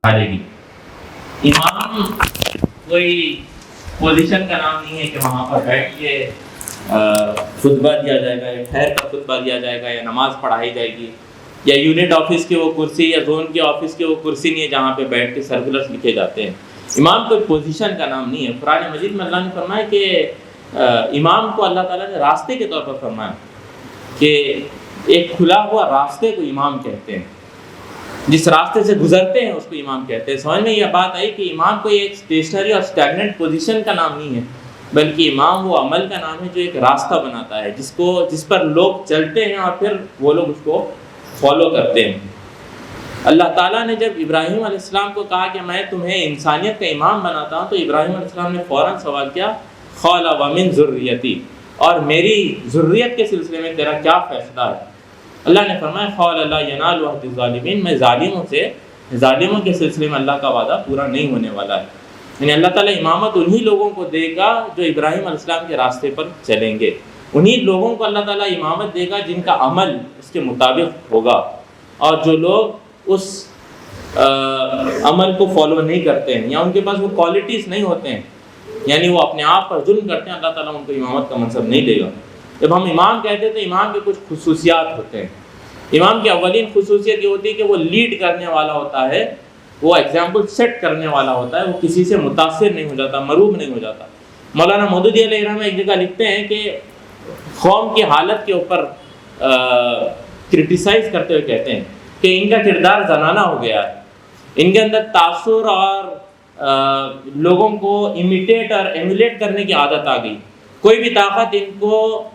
جائے گی۔ امام کوئی پوزیشن کا نام نہیں ہے کہ وہاں پر بیٹھ کے خطبہ دیا جائے گا یا ٹھہر کر خطبہ دیا جائے گا یا نماز پڑھائی جائے گی، یا یونٹ آفس کی وہ کرسی یا زون کے آفس کی وہ کرسی نہیں ہے جہاں پہ بیٹھ کے سرکولرز لکھے جاتے ہیں۔ امام کوئی پوزیشن کا نام نہیں ہے۔ قرآن مجید میں اللہ نے فرمایا کہ امام کو اللہ تعالیٰ نے راستے کے طور پر فرمایا کہ ایک کھلا ہوا راستے کو امام کہتے ہیں، جس راستے سے گزرتے ہیں اس کو امام کہتے ہیں۔ سمجھ میں یہ بات آئی کہ امام کوئی ایک اسٹیشنری اور اسٹیگننٹ پوزیشن کا نام نہیں ہے، بلکہ امام وہ عمل کا نام ہے جو ایک راستہ بناتا ہے، جس پر لوگ چلتے ہیں اور پھر وہ لوگ اس کو فالو کرتے ہیں۔ اللہ تعالیٰ نے جب ابراہیم علیہ السلام کو کہا کہ میں تمہیں انسانیت کا امام بناتا ہوں، تو ابراہیم علیہ السلام نے فوراً سوال کیا، قال ومن ذریتی، اور میری ذریت کے سلسلے میں تیرا کیا فیصلہ ہے؟ اللہ نے فرمایا قال لا ینال عہد الظالمین، میں ظالموں کے سلسلے میں اللہ کا وعدہ پورا نہیں ہونے والا ہے۔ یعنی اللہ تعالیٰ امامت انہی لوگوں کو دے گا جو ابراہیم علیہ السلام کے راستے پر چلیں گے، انہی لوگوں کو اللہ تعالیٰ امامت دے گا جن کا عمل اس کے مطابق ہوگا، اور جو لوگ اس عمل کو فالو نہیں کرتے ہیں یا ان کے پاس وہ کوالٹیز نہیں ہوتے ہیں، یعنی وہ اپنے آپ پر ظلم کرتے ہیں، اللہ تعالیٰ ان کو امامت کا منصب نہیں دے گا۔ جب ہم امام کہتے ہیں تو امام کے کچھ خصوصیات ہوتے ہیں۔ امام کی اولین خصوصیت یہ ہوتی ہے کہ وہ لیڈ کرنے والا ہوتا ہے، وہ ایگزامپل سیٹ کرنے والا ہوتا ہے، وہ کسی سے متاثر نہیں ہو جاتا، مروب نہیں ہو جاتا۔ مولانا مودودی علیہ الرحمہ ایک جگہ لکھتے ہیں کہ قوم کی حالت کے اوپر کرٹیسائز کرتے ہوئے کہتے ہیں کہ ان کا کردار زنانہ ہو گیا ہے، ان کے اندر تاثر اور لوگوں کو امیٹیٹ اور ایمولیٹ کرنے کی عادت آ گئی۔ کوئی بھی طاقت ان کو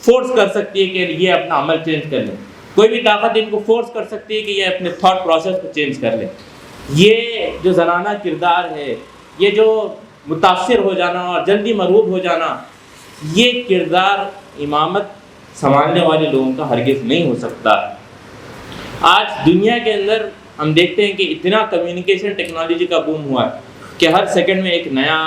فورس کر سکتی ہے کہ یہ اپنا عمل چینج کر لیں، کوئی بھی طاقت ان کو فورس کر سکتی ہے کہ یہ اپنے تھاٹ پروسیس کو چینج کر لیں۔ یہ جو زنانہ کردار ہے، یہ جو متاثر ہو جانا اور جلدی مرغوب ہو جانا، یہ کردار امامت سنبھالنے والے لوگوں کا ہرگز نہیں ہو سکتا۔ آج دنیا کے اندر ہم دیکھتے ہیں کہ اتنا کمیونیکیشن ٹیکنالوجی کا بوم ہوا ہے کہ ہر سیکنڈ میں ایک نیا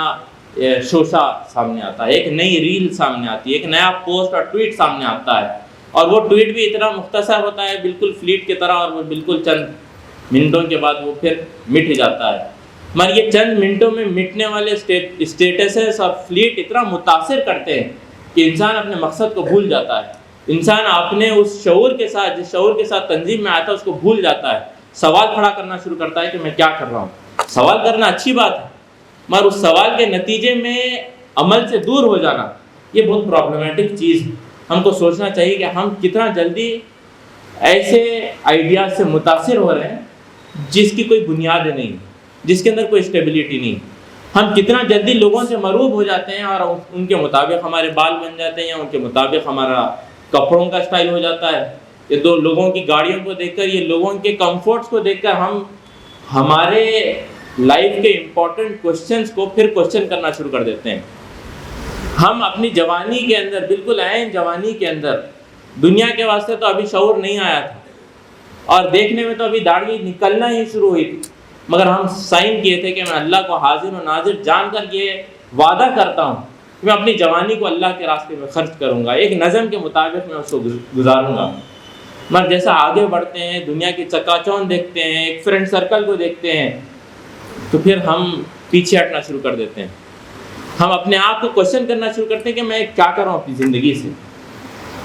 شوشہ سامنے آتا ہے، ایک نئی ریل سامنے آتی ہے، ایک نیا پوسٹ اور ٹویٹ سامنے آتا ہے، اور وہ ٹویٹ بھی اتنا مختصر ہوتا ہے بالکل فلیٹ کی طرح، اور وہ بالکل چند منٹوں کے بعد وہ پھر مٹ جاتا ہے۔ مگر یہ چند منٹوں میں مٹنے والے اسٹیٹسز اور فلیٹ اتنا متاثر کرتے ہیں کہ انسان اپنے مقصد کو بھول جاتا ہے، انسان اپنے اس شعور کے ساتھ جس شعور کے ساتھ تنظیم میں آیا تھا اس کو بھول جاتا ہے، سوال کھڑا کرنا شروع کرتا ہے کہ میں کیا کر رہا ہوں۔ سوال کرنا اچھی بات ہے، مگر اس سوال کے نتیجے میں عمل سے دور ہو جانا یہ بہت پرابلمٹک چیز ہے۔ ہم کو سوچنا چاہیے کہ ہم کتنا جلدی ایسے آئیڈیاز سے متاثر ہو رہے ہیں جس کی کوئی بنیاد نہیں، جس کے اندر کوئی اسٹیبلٹی نہیں۔ ہم کتنا جلدی لوگوں سے مروب ہو جاتے ہیں اور ان کے مطابق ہمارے بال بن جاتے ہیں، یا ان کے مطابق ہمارا کپڑوں کا اسٹائل ہو جاتا ہے۔ یہ دو لوگوں کی گاڑیوں کو دیکھ کر، یہ لوگوں کے کمفورٹس کو دیکھ کر ہم ہمارے لائف کے امپورٹنٹ کوشچنس کو پھر کوشچن کرنا شروع کر دیتے ہیں۔ ہم اپنی جوانی کے اندر، بالکل عین جوانی کے اندر، دنیا کے واسطے تو ابھی شعور نہیں آیا تھا اور دیکھنے میں تو ابھی داڑھی نکلنا ہی شروع ہوئی تھی، مگر ہم سائن کیے تھے کہ میں اللہ کو حاضر و ناظر جان کر یہ وعدہ کرتا ہوں کہ میں اپنی جوانی کو اللہ کے راستے میں خرچ کروں گا، ایک نظم کے مطابق میں اس کو گزاروں گا۔ مگر جیسا آگے بڑھتے ہیں، دنیا کی چکا چوند دیکھتے ہیں، ایک فرینڈ سرکل کو دیکھتے ہیں، تو پھر ہم پیچھے ہٹنا شروع کر دیتے ہیں۔ ہم اپنے آپ کو کوشچن کرنا شروع کرتے ہیں کہ میں کیا کر رہا ہوں اپنی زندگی سے،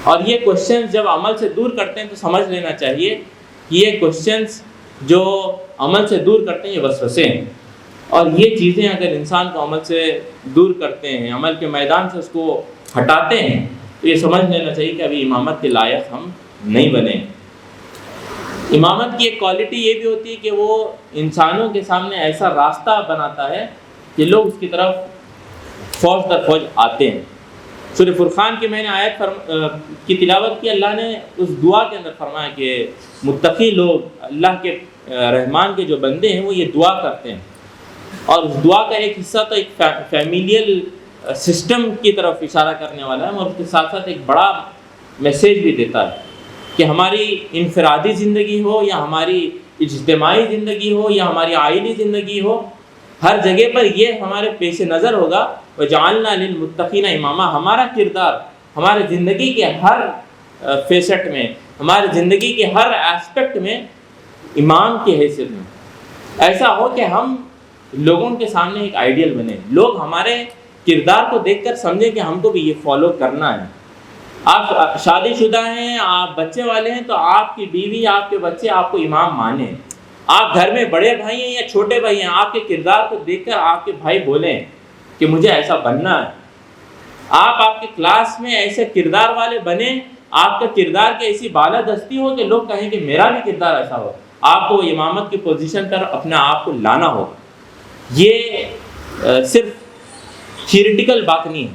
اور یہ کوشچنز جب عمل سے دور کرتے ہیں تو سمجھ لینا چاہیے کہ یہ کوشچنز جو عمل سے دور کرتے ہیں یہ وسوسے ہیں، اور یہ چیزیں اگر انسان کو عمل سے دور کرتے ہیں، عمل کے میدان سے اس کو ہٹاتے ہیں، تو یہ سمجھ لینا چاہیے کہ ابھی امامت کے لائق ہم نہیں بنے۔ امامت کی ایک کوالٹی یہ بھی ہوتی ہے کہ وہ انسانوں کے سامنے ایسا راستہ بناتا ہے کہ لوگ اس کی طرف فوج در فوج آتے ہیں۔ سورہ فرقان کی میں نے آیت کی تلاوت کی، اللہ نے اس دعا کے اندر فرمایا کہ متقی لوگ، اللہ کے رحمان کے جو بندے ہیں، وہ یہ دعا کرتے ہیں، اور اس دعا کا ایک حصہ تو ایک فیملیل سسٹم کی طرف اشارہ کرنے والا ہے، اور اس کے ساتھ ساتھ ایک بڑا میسیج بھی دیتا ہے کہ ہماری انفرادی زندگی ہو یا ہماری اجتماعی زندگی ہو یا ہماری آئلی زندگی ہو، ہر جگہ پر یہ ہمارے پیش نظر ہوگا، وَجَعَلْنَا لِلْمُتَّقِينَ إِمَامًا، ہمارا کردار ہمارے زندگی کے ہر فیسٹ میں، ہمارے زندگی کے ہر ایسپیکٹ میں امام کی حیثیت میں ایسا ہو کہ ہم لوگوں کے سامنے ایک آئیڈیل بنے، لوگ ہمارے کردار کو دیکھ کر سمجھیں کہ ہم کو بھی یہ فالو کرنا ہے۔ آپ شادی شدہ ہیں، آپ بچے والے ہیں، تو آپ کی بیوی، آپ کے بچے آپ کو امام مانیں۔ آپ گھر میں بڑے بھائی ہیں یا چھوٹے بھائی ہیں، آپ کے کردار کو دیکھ کر آپ کے بھائی بولیں کہ مجھے ایسا بننا ہے۔ آپ کے کلاس میں ایسے کردار والے بنیں، آپ کا کردار کی ایسی بالادستی ہو کہ لوگ کہیں کہ میرا بھی کردار ایسا ہو۔ آپ کو امامت کی پوزیشن پر اپنے آپ کو لانا ہو۔ یہ صرف تھیوریٹیکل بات نہیں ہے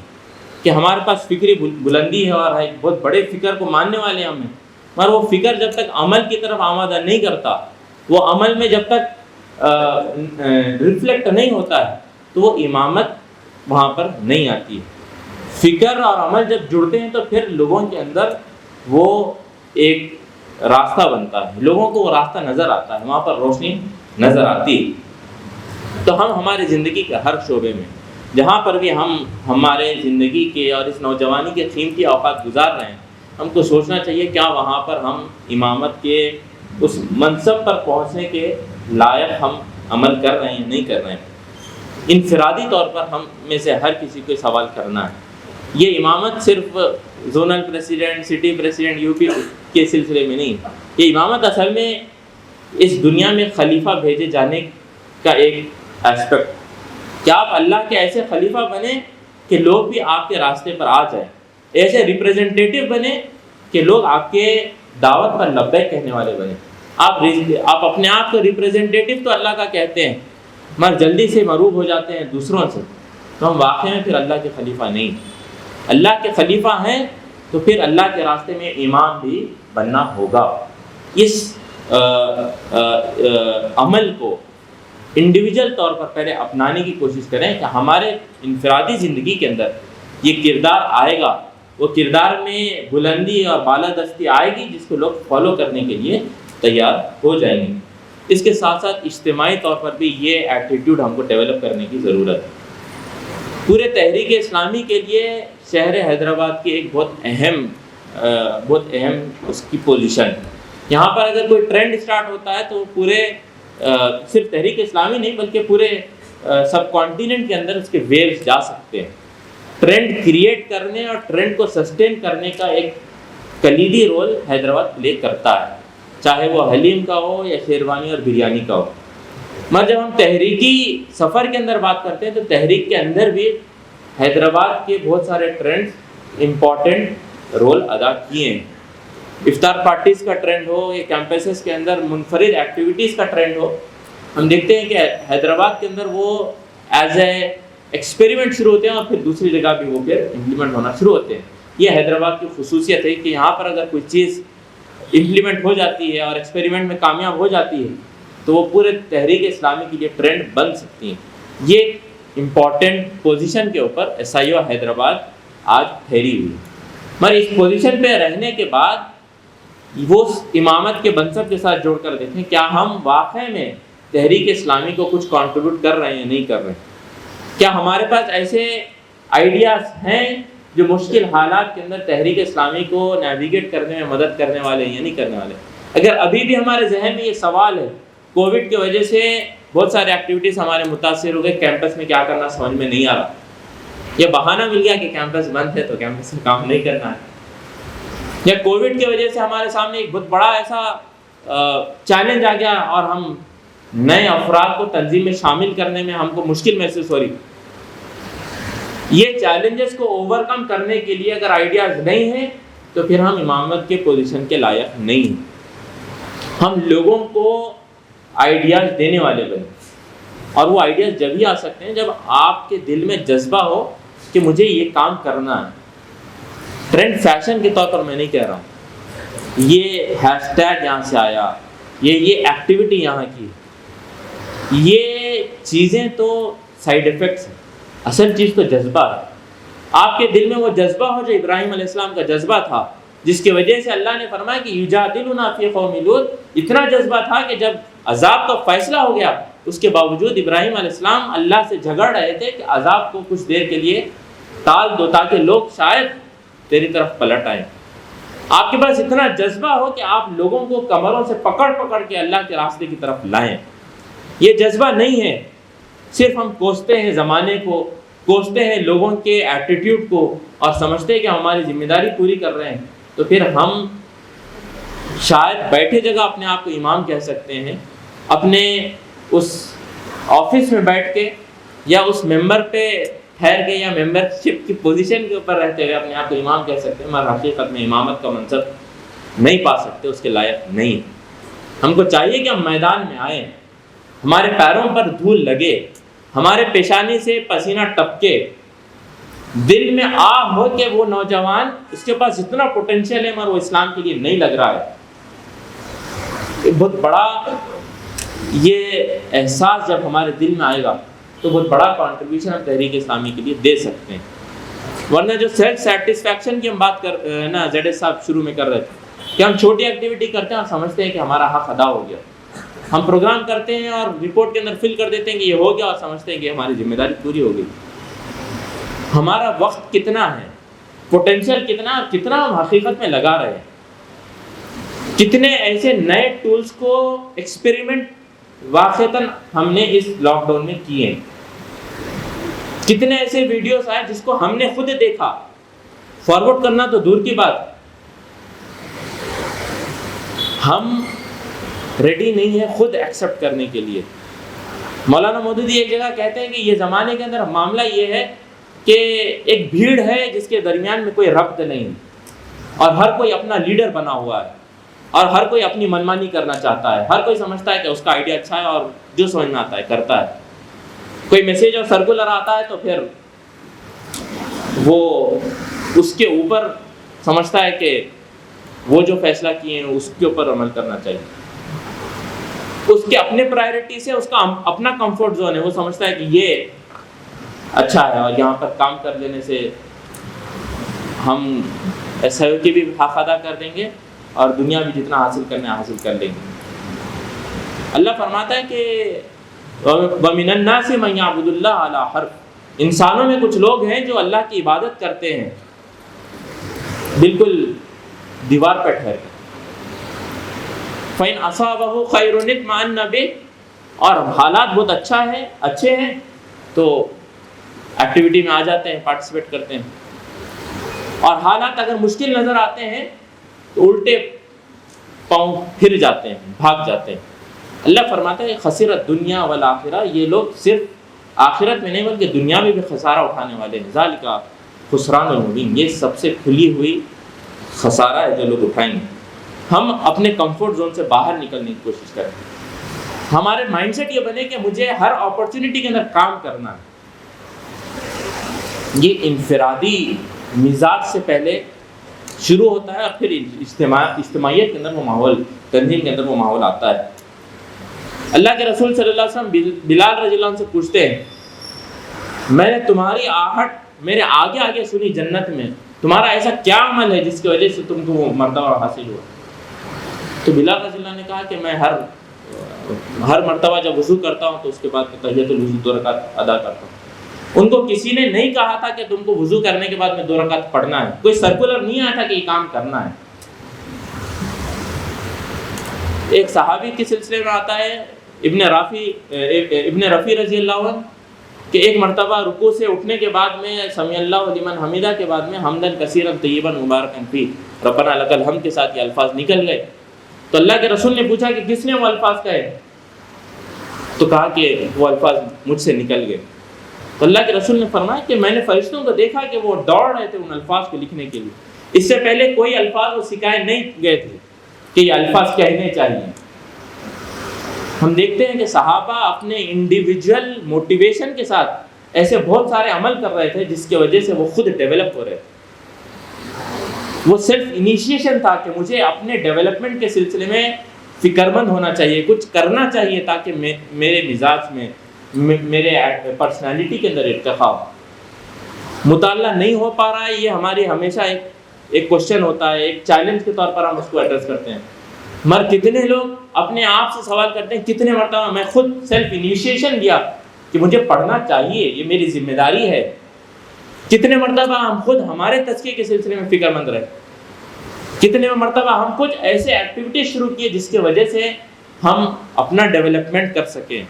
کہ ہمارے پاس فکری بلندی ہے اور ایک بہت بڑے فکر کو ماننے والے ہم ہیں، مگر وہ فکر جب تک عمل کی طرف آمادہ نہیں کرتا، وہ عمل میں جب تک ریفلیکٹ نہیں ہوتا ہے، تو وہ امامت وہاں پر نہیں آتی ہے۔ فکر اور عمل جب جڑتے ہیں تو پھر لوگوں کے اندر وہ ایک راستہ بنتا ہے، لوگوں کو وہ راستہ نظر آتا ہے، وہاں پر روشنی نظر آتی ہے۔ تو ہم ہماری زندگی کے ہر شعبے میں جہاں پر بھی ہم ہمارے زندگی کے اور اس نوجوانی کے قیمتی اوقات گزار رہے ہیں، ہم کو سوچنا چاہیے کیا وہاں پر ہم امامت کے اس منصب پر پہنچنے کے لائق ہم عمل کر رہے ہیں، نہیں کر رہے ہیں۔ انفرادی طور پر ہم میں سے ہر کسی کو سوال کرنا ہے۔ یہ امامت صرف zonal president, city president, U P کے سلسلے میں نہیں، یہ امامت اصل میں اس دنیا میں خلیفہ بھیجے جانے کا ایک ایسپیکٹ، کہ آپ اللہ کے ایسے خلیفہ بنے کہ لوگ بھی آپ کے راستے پر آ جائیں، ایسے ریپریزنٹیٹیو بنے کہ لوگ آپ کے دعوت پر لبیک کہنے والے بنے۔ آپ اپنے آپ کو ریپریزنٹیٹیو تو اللہ کا کہتے ہیں، مگر جلدی سے مروب ہو جاتے ہیں دوسروں سے، تو ہم واقعی میں پھر اللہ کے خلیفہ نہیں۔ اللہ کے خلیفہ ہیں تو پھر اللہ کے راستے میں امام بھی بننا ہوگا۔ اس عمل کو انڈیویجول طور پر پہلے اپنانے کی کوشش کریں کہ ہمارے انفرادی زندگی کے اندر یہ کردار آئے گا، وہ کردار میں بلندی اور بالادستی آئے گی جس کو لوگ فالو کرنے کے لیے تیار ہو جائیں گے۔ اس کے ساتھ ساتھ اجتماعی طور پر بھی یہ ایٹیٹیوڈ ہم کو ڈیولپ کرنے کی ضرورت ہے۔ پورے تحریک اسلامی کے لیے شہر حیدرآباد کی ایک بہت اہم اس کی پوزیشن، یہاں پر اگر کوئی ٹرینڈ اسٹارٹ ہوتا ہے تو پورے صرف تحریک اسلامی نہیں بلکہ پورے سب کانٹیننٹ کے اندر اس کے ویوز جا سکتے ہیں۔ ٹرینڈ کریٹ کرنے اور ٹرینڈ کو سسٹین کرنے کا ایک کلیدی رول حیدرآباد پلے کرتا ہے، چاہے وہ حلیم کا ہو یا شیروانی اور بریانی کا ہو۔ مگر جب ہم تحریکی سفر کے اندر بات کرتے ہیں تو تحریک کے اندر بھی حیدرآباد کے بہت سارے ٹرینڈز امپورٹنٹ رول ادا کیے ہیں۔ افطار پارٹیز کا ٹرینڈ ہو یا کیمپسز کے اندر منفرد ایکٹیویٹیز کا ٹرینڈ ہو، ہم دیکھتے ہیں کہ حیدرآباد کے اندر وہ ایز اے ایکسپیریمنٹ شروع ہوتے ہیں اور پھر دوسری جگہ بھی وہ پھر امپلیمنٹ ہونا شروع ہوتے ہیں۔ یہ حیدرآباد کی خصوصیت ہے کہ یہاں پر اگر کوئی چیز امپلیمنٹ ہو جاتی ہے اور ایکسپیریمنٹ میں کامیاب ہو جاتی ہے تو وہ پورے تحریک اسلامی کے لیے ٹرینڈ بن سکتی ہیں۔ یہ امپورٹنٹ پوزیشن کے اوپر ایس آئی او حیدرآباد آج ٹھہری ہوئی، مگر اس پوزیشن پہ رہنے کے بعد وہ امامت کے منصب کے ساتھ جوڑ کر دیکھیں کیا ہم واقعی میں تحریک اسلامی کو کچھ کنٹریبیوٹ کر رہے ہیں یا نہیں کر رہے ہیں۔ کیا ہمارے پاس ایسے آئیڈیاز ہیں جو مشکل حالات کے اندر تحریک اسلامی کو نیویگیٹ کرنے میں مدد کرنے والے ہیں یا نہیں کرنے والے۔ اگر ابھی بھی ہمارے ذہن میں یہ سوال ہے، کووڈ کی وجہ سے بہت سارے ایکٹیویٹیز ہمارے متاثر ہو گئے، کیمپس میں کیا کرنا سمجھ میں نہیں آ رہا، یہ بہانہ مل گیا کہ کیمپس بند ہے تو کیمپس میں کام نہیں کرنا ہے، یا کووڈ کی وجہ سے ہمارے سامنے ایک بہت بڑا ایسا چیلنج آ گیا اور ہم نئے افراد کو تنظیم میں شامل کرنے میں ہم کو مشکل محسوس ہو رہی۔ یہ چیلنجز کو اوور کم کرنے کے لیے اگر آئیڈیاز نہیں ہیں تو پھر ہم امامت کے پوزیشن کے لائق نہیں ہیں۔ ہم لوگوں کو آئیڈیاز دینے والے بنے، اور وہ آئیڈیاز جب ہی آ سکتے ہیں جب آپ کے دل میں جذبہ ہو کہ مجھے یہ کام کرنا ہے۔ ٹرینڈ فیشن کے طور پر میں نہیں کہہ رہا ہوں، یہ ہیش ٹیگ یہاں سے آیا، یہ ایکٹیویٹی یہاں کی، یہ چیزیں تو سائیڈ ایفیکٹس ہیں، اصل چیز تو جذبہ ہے۔ آپ کے دل میں وہ جذبہ ہو جو ابراہیم علیہ السلام کا جذبہ تھا، جس کی وجہ سے اللہ نے فرمایا کہ یجادلنا فی قوم لوط، اتنا جذبہ تھا کہ جب عذاب کا فیصلہ ہو گیا اس کے باوجود ابراہیم علیہ السلام اللہ سے جھگڑ رہے تھے کہ عذاب کو کچھ دیر کے لیے ٹال دو تاکہ لوگ شاید تیری طرف پلٹ آئیں۔ آپ کے پاس اتنا جذبہ ہو کہ آپ لوگوں کو کمروں سے پکڑ پکڑ کے اللہ کے راستے کی طرف لائیں۔ یہ جذبہ نہیں ہے. صرف ہم کوستے ہیں زمانے کو، کوستے ہیں لوگوں کے ایٹیٹیوڈ کو، اور سمجھتے ہیں کہ ہماری ذمہ داری پوری کر رہے ہیں. تو پھر ہم شاید بیٹھے جگہ اپنے آپ کو امام کہہ سکتے ہیں، اپنے اس آفس میں بیٹھ کے یا اس ممبر پہ ٹھہر کے یا ممبر شپ کی پوزیشن کے اوپر رہتے ہوئے اپنے آپ کو امام کہہ سکتے ہیں، مگر حقیقت میں امامت کا منصب نہیں پا سکتے، اس کے لائق نہیں. ہم کو چاہیے کہ ہم میدان میں آئیں، ہمارے پیروں پر دھول لگے، ہمارے پیشانی سے پسینہ ٹپکے، دل میں آہ ہو کہ وہ نوجوان اس کے پاس اتنا پوٹینشیل ہے مگر وہ اسلام کے لیے نہیں لگ رہا ہے. بہت بڑا یہ احساس جب ہمارے دل میں آئے گا تو بہت بڑا کنٹریبیوشن ہم تحریک اسلامی کے لیے دے سکتے ہیں. ورنہ جو سیلف سیٹسفیکشن کی ہم بات کر نا زیڈ ایس صاحب شروع میں کر رہے تھے کہ ہم چھوٹی ایکٹیویٹی کرتے ہیں اور سمجھتے ہیں کہ ہمارا حق ادا ہو گیا. ہم پروگرام کرتے ہیں اور رپورٹ کے اندر فل کر دیتے ہیں کہ یہ ہو گیا اور سمجھتے ہیں کہ ہماری ذمہ داری پوری ہو گئی. ہمارا وقت کتنا ہے، پوٹینشیل کتنا، کتنا ہم حقیقت میں لگا رہے ہیں. کتنے ایسے نئے ٹولز کو ایکسپیریمنٹ واقعتاً ہم نے اس لاک ڈاؤن میں کیے ہیں. کتنے ایسے ویڈیوز آئے جس کو ہم نے خود دیکھا، فارورڈ کرنا تو دور کی بات. ہم ریڈی نہیں ہے خود ایکسیپٹ کرنے کے لیے. مولانا مودودی ایک جگہ کہتے ہیں کہ یہ زمانے کے اندر معاملہ یہ ہے کہ ایک بھیڑ ہے جس کے درمیان میں کوئی ربط نہیں، اور ہر کوئی اپنا لیڈر بنا ہوا ہے، اور ہر کوئی اپنی منمانی کرنا چاہتا ہے. ہر کوئی سمجھتا ہے کہ اس کا آئیڈیا اچھا ہے اور جو سمجھ میں آتا ہے کرتا ہے. کوئی میسیج اور سرکولر آتا ہے تو پھر وہ اس کے اوپر سمجھتا ہے کہ وہ جو فیصلہ کیے ہیں اس کے اوپر عمل کرنا چاہیے. اس کے اپنے پرائرٹی سے اس کا اپنا کمفرٹ زون ہے، وہ سمجھتا ہے کہ یہ اچھا ہے اور یہاں پر کام کر لینے سے ہم ایس آئی او کی بھی حق ادا کر دیں گے اور دنیا بھی جتنا حاصل کرنا حاصل کر لیں گے. اللہ فرماتا ہے کہ وَمِنَ النَّاسِ مَن يَعْبُدُ اللَّهَ عَلَىٰ حَرْفٍ، انسانوں میں کچھ لوگ ہیں جو اللہ کی عبادت کرتے ہیں بالکل دیوار پہ ٹھہر کے. فَإِنْ أَصَابَهُ خَيْرٌ اطْمَأَنَّ بِهِ، اور حالات بہت اچھے ہیں تو ایکٹیویٹی میں آ جاتے ہیں، پارٹیسپیٹ کرتے ہیں. اور حالات اگر مشکل نظر آتے ہیں تو الٹے پاؤں پھر جاتے ہیں، بھاگ جاتے ہیں. اللہ فرماتا ہے خسرت دنیا والآخرہ، یہ لوگ صرف آخرت میں نہیں بلکہ دنیا میں بھی خسارہ اٹھانے والے ہیں. ذالک خسران المبین، یہ سب سے کھلی ہوئی خسارہ ہے جو لوگ اٹھائیں گے. ہم اپنے کمفرٹ زون سے باہر نکلنے کی کوشش کریں. ہمارے مائنڈ سیٹ یہ بنے کہ مجھے ہر اپرچونٹی کے اندر کام کرنا ہے. یہ انفرادی مزاج سے پہلے شروع ہوتا ہے اور پھر اجتماعیت کے اندر وہ ماحول، تنظیم کے اندر وہ ماحول آتا ہے. اللہ کے رسول صلی اللہ علیہ وسلم بلال رضی اللہ عنہ سے پوچھتے ہیں، میں نے تمہاری آہٹ میرے آگے آگے سنی جنت میں، تمہارا ایسا کیا عمل ہے جس کی وجہ سے تم کو وہ مرتبہ حاصل ہوا؟ تو بلال رضی اللہ نے کہا کہ میں ہر مرتبہ جب وضو کرتا ہوں تو اس کے بعد تحیۃ الوضو 2 رکعت ادا کرتا ہوں. ان کو کسی نے نہیں کہا تھا کہ تم کو وضو کرنے کے بعد میں 2 رکعت پڑھنا ہے، کوئی سرکولر نہیں آیا تھا کہ یہ کام کرنا ہے. ایک صحابی کے سلسلے میں آتا ہے ابن رفیع رضی اللہ عنہ کہ ایک مرتبہ رکوع سے اٹھنے کے بعد میں سمیع اللہ لمن حمیدہ کے بعد میں حمدن کثیرا طیبا مبارکا فی ربنا لک الحمد کے ساتھ یہ الفاظ نکل گئے. تو اللہ کے رسول نے پوچھا کہ کس نے وہ الفاظ کہے؟ تو کہا کہ وہ الفاظ مجھ سے نکل گئے. تو اللہ کے رسول نے فرمایا کہ میں نے فرشتوں کو دیکھا کہ وہ دوڑ رہے تھے ان الفاظ کو لکھنے کے لیے. اس سے پہلے کوئی الفاظ وہ سکھائے نہیں گئے تھے کہ یہ الفاظ کہنے چاہیے. ہم دیکھتے ہیں کہ صحابہ اپنے انڈیویجول موٹیویشن کے ساتھ ایسے بہت سارے عمل کر رہے تھے جس کی وجہ سے وہ خود ڈیولپ ہو رہے تھے. وہ سیلف انیشیشن تھا کہ مجھے اپنے ڈیولپمنٹ کے سلسلے میں فکر مند ہونا چاہیے، کچھ کرنا چاہیے تاکہ میرے مزاج میں، میرے پرسنالٹی کے اندر ارتقاء ہو. مطالعہ نہیں ہو پا رہا ہے، یہ ہماری ہمیشہ ایک کوشچن ہوتا ہے، ایک چیلنج کے طور پر ہم اس کو ایڈریس کرتے ہیں. مگر کتنے لوگ اپنے آپ سے سوال کرتے ہیں کتنے مرتبہ میں خود سیلف انیشیشن لیا کہ مجھے پڑھنا چاہیے، یہ میری ذمہ داری ہے. کتنے مرتبہ ہم خود ہمارے تزکیے کے سلسلے میں فکر مند رہے. کتنے مرتبہ ہم کچھ ایسے ایکٹیویٹیز شروع کیے جس کی وجہ سے ہم اپنا ڈیولپمنٹ کر سکیں.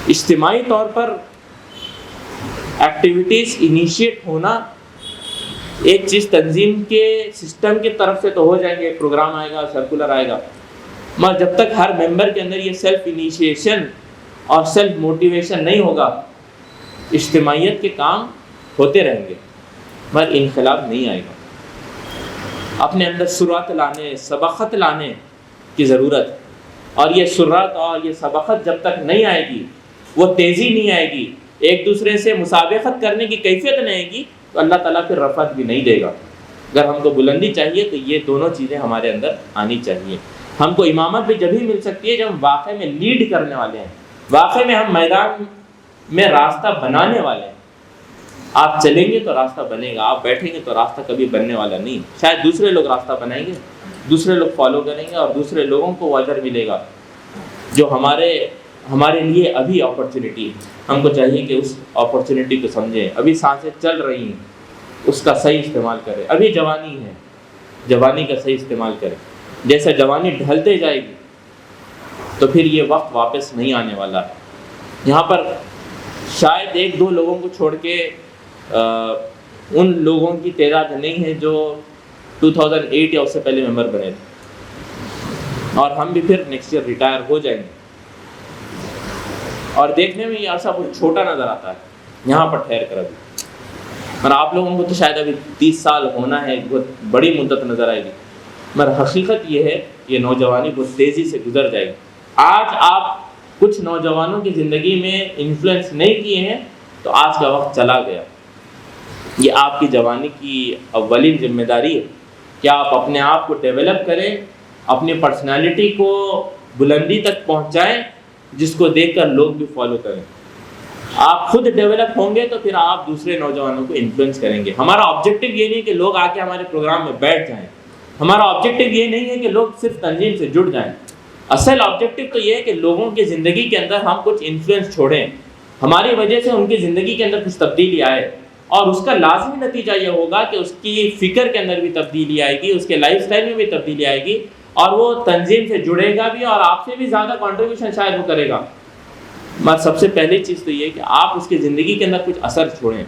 اجتماعی طور پر ایکٹیویٹیز انیشیٹ ہونا ایک چیز تنظیم کے سسٹم کی طرف سے تو ہو جائیں گے، پروگرام آئے گا، سرکولر آئے گا، مگر جب تک ہر ممبر کے اندر یہ سیلف انیشیشن اور سیلف موٹیویشن نہیں ہوگا، اجتماعیت کے کام ہوتے رہیں گے مگر انقلاب نہیں آئے گا۔ اپنے اندر سرعت لانے، سبقت لانے کی ضرورت ہے، اور یہ سرعت اور یہ سبقت جب تک نہیں آئے گی، وہ تیزی نہیں آئے گی، ایک دوسرے سے مسابقت کرنے کی کیفیت نہیں آئے گی، تو اللہ تعالیٰ پھر رفعت بھی نہیں دے گا۔ اگر ہم کو بلندی چاہیے تو یہ دونوں چیزیں ہمارے اندر آنی چاہیے۔ ہم کو امامت بھی جب ہی مل سکتی ہے جب ہم واقعے میں لیڈ کرنے والے ہیں، واقعے میں ہم میدان میں راستہ بنانے والے ہیں۔ آپ چلیں گے تو راستہ بنے گا، آپ بیٹھیں گے تو راستہ کبھی بننے والا نہیں، شاید دوسرے لوگ راستہ بنائیں گے، دوسرے لوگ فالو کریں گے، اور دوسرے لوگوں کو وہ اجر ملے گا جو ہمارے لیے ابھی اپرچونٹی ہے۔ ہم کو چاہیے کہ اس اپرچونٹی کو سمجھیں، ابھی سانسیں چل رہی ہیں، اس کا صحیح استعمال کریں۔ ابھی جوانی ہے، جوانی کا صحیح استعمال کریں۔ جیسے جوانی ڈھلتے جائے گی تو پھر یہ وقت واپس نہیں آنے والا ہے۔ یہاں پر شاید ایک دو لوگوں کو چھوڑ کے ان لوگوں کی تعداد نہیں ہے جو 2008 یا اس سے پہلے ممبر بنے تھے، اور ہم بھی پھر نیکسٹ ایئر ریٹائر ہو جائیں گے۔ اور دیکھنے میں یہ عرصہ بہت چھوٹا نظر آتا ہے یہاں پر ٹھہر کر ابھی، اور آپ لوگوں کو تو شاید ابھی 30 سال ہونا ہے، بہت بڑی مدت نظر آئے گی، مگر حقیقت یہ ہے یہ نوجوانی بہت تیزی سے گزر جائے گی۔ آج آپ کچھ نوجوانوں کی زندگی میں انفلوئنس نہیں کیے ہیں تو آج کا وقت چلا گیا۔ یہ آپ کی جوانی کی اولین ذمہ داری ہے کہ آپ اپنے آپ کو ڈیولپ کریں، اپنی پرسنالٹی کو بلندی تک پہنچائیں جس کو دیکھ کر لوگ بھی فالو کریں۔ آپ خود ڈیولپ ہوں گے تو پھر آپ دوسرے نوجوانوں کو انفلوئنس کریں گے۔ ہمارا آبجیکٹو یہ نہیں کہ لوگ آ کے ہمارے پروگرام میں بیٹھ جائیں، ہمارا آبجیکٹو یہ نہیں ہے کہ لوگ صرف تنظیم سے جڑ جائیں۔ اصل آبجیکٹو تو یہ ہے کہ لوگوں کی زندگی کے اندر ہم کچھ انفلوئنس چھوڑیں، ہماری وجہ سے ان کی زندگی کے اندر کچھ تبدیلی آئے، اور اس کا لازمی نتیجہ یہ ہوگا کہ اس کی فکر کے اندر بھی تبدیلی آئے گی، اس کے لائف سٹائل میں بھی تبدیلی آئے گی، اور وہ تنظیم سے جڑے گا بھی، اور آپ سے بھی زیادہ کنٹریبیوشن شاید وہ کرے گا۔ مگر سب سے پہلی چیز تو یہ ہے کہ آپ اس کی زندگی کے اندر کچھ اثر چھوڑیں،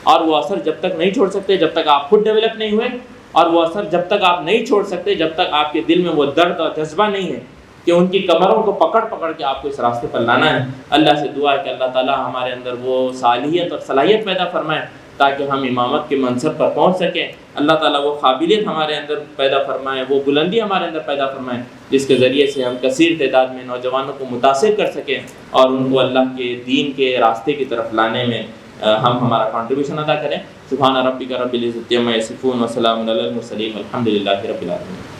اور وہ اثر جب تک نہیں چھوڑ سکتے جب تک آپ خود ڈیولپ نہیں ہوئے، اور وہ اثر جب تک آپ نہیں چھوڑ سکتے جب تک آپ کے دل میں وہ درد اور جذبہ نہیں ہے کہ ان کی کمروں کو پکڑ پکڑ کے آپ کو اس راستے پر لانا ہے۔ اللہ سے دعا ہے کہ اللہ تعالیٰ ہمارے اندر وہ صالحیت اور صلاحیت پیدا فرمائے تاکہ ہم امامت کے منصب پر پہنچ سکیں۔ اللہ تعالیٰ وہ قابلیت ہمارے اندر پیدا فرمائے، وہ بلندی ہمارے اندر پیدا فرمائے جس کے ذریعے سے ہم کثیر تعداد میں نوجوانوں کو متاثر کر سکیں اور ان کو اللہ کے دین کے راستے کی طرف لانے میں ہم ہمارا کنٹریبیوشن ادا کریں۔ سبحان ربک رب العزۃ عما یصفون وسلام علی المرسلین والحمد للہ رب العالمین۔